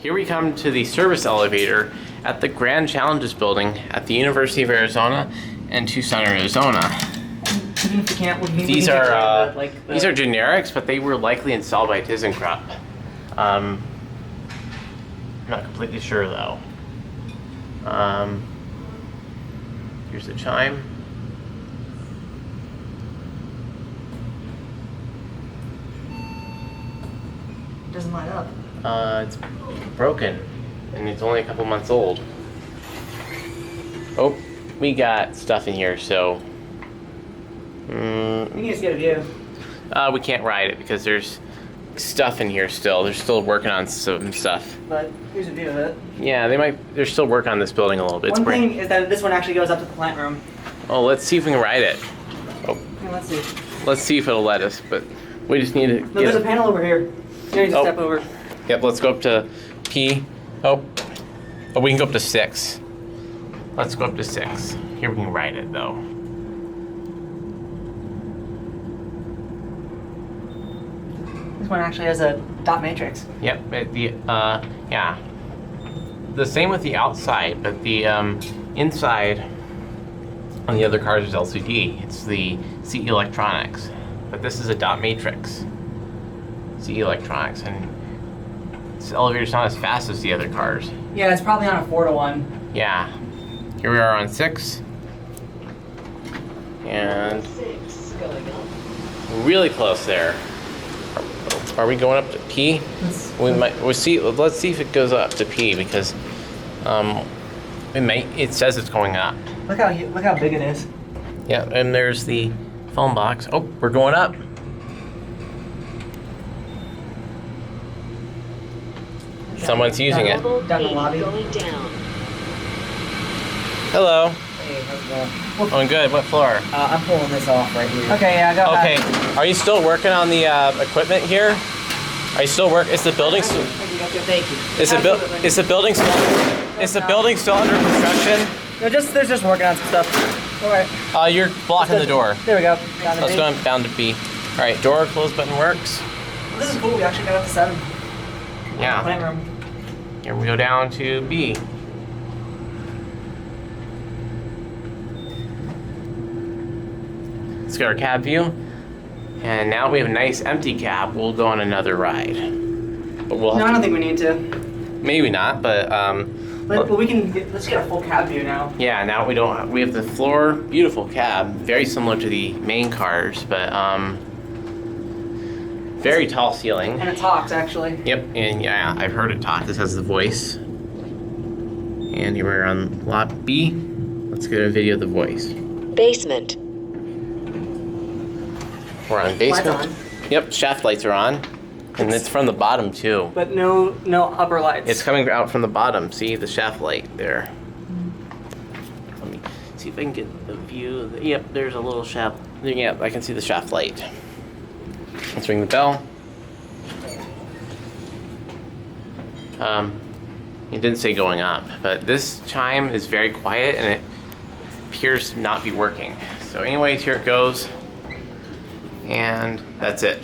Here we come to the service elevator at the Grand Challenges building at the University of Arizona in Tucson, Arizona. Even if you can't, These are generics, but they were likely installed by Thyssenkrupp. I'm not completely sure though. Here's the chime. Doesn't light up. It's broken, and it's only a couple months old. Oh, we got stuff in here, so. You can just get a view. We can't ride it because there's stuff in here still. They're still working on some stuff. But here's a view of it. Yeah, they're still working on this building a little bit. One thing is that this one actually goes up to the plant room. Oh, let's see if we can ride it. Oh. Yeah, let's see. Let's see if it'll let us, but we just need to No, there's a panel over here. You need to step over. Yep, let's go up to P. Oh, we can go up to 6. Let's go up to 6. Here we can ride it though. This one actually has a dot matrix. Yep, yeah. The same with the outside, but the inside on the other cars is LCD. It's the CE electronics, but this is a dot matrix. CE electronics, and this elevator's not as fast as the other cars. Yeah, it's probably on a 4-to-1. Yeah. Here we are on 6. And 6 going up. really close there. Are we going up to P? Let's see if it goes up to P because it says it's going up. Look how big it is. Yeah, and there's the phone box. Oh, we're going up. Someone's using it. Down the lobby. Going down. Hello. Hey, how's it going? Oh, good. What floor? I'm pulling this off right here. Okay, yeah, go Okay. ahead. Are you still working on the equipment here? Are you still working? Is the building still? Thank you. Is the building still? Is the building still under construction? No, they're just working on some stuff. All right. You're blocking the door. There we go. Down to Let's B. go down to B. All right, door close button works. This is cool. We actually got up to 7. Yeah. Plant room. Here we go down to B. Let's get our cab view. And now we have a nice empty cab. We'll go on another ride. But we'll have No, I don't think we need to. maybe not, but But we can let's get a full cab view now. yeah, now we have the floor, beautiful cab, very similar to the main cars, but very tall ceiling. And it talks actually. Yep, and yeah, I've heard it talk. This has the voice. And here we're on lot B. Let's get a video of the voice. Basement. We're on basement. Lights on. Yep, shaft lights are on. And it's from the bottom too. But no upper lights. It's coming out from the bottom. See the shaft light there. Let me see if I can get a view of the, yep, there's a little shaft. Yep, I can see the shaft light. Let's ring the bell. It didn't say going up, but this chime is very quiet and it appears to not be working. So anyways, here it goes. And that's it.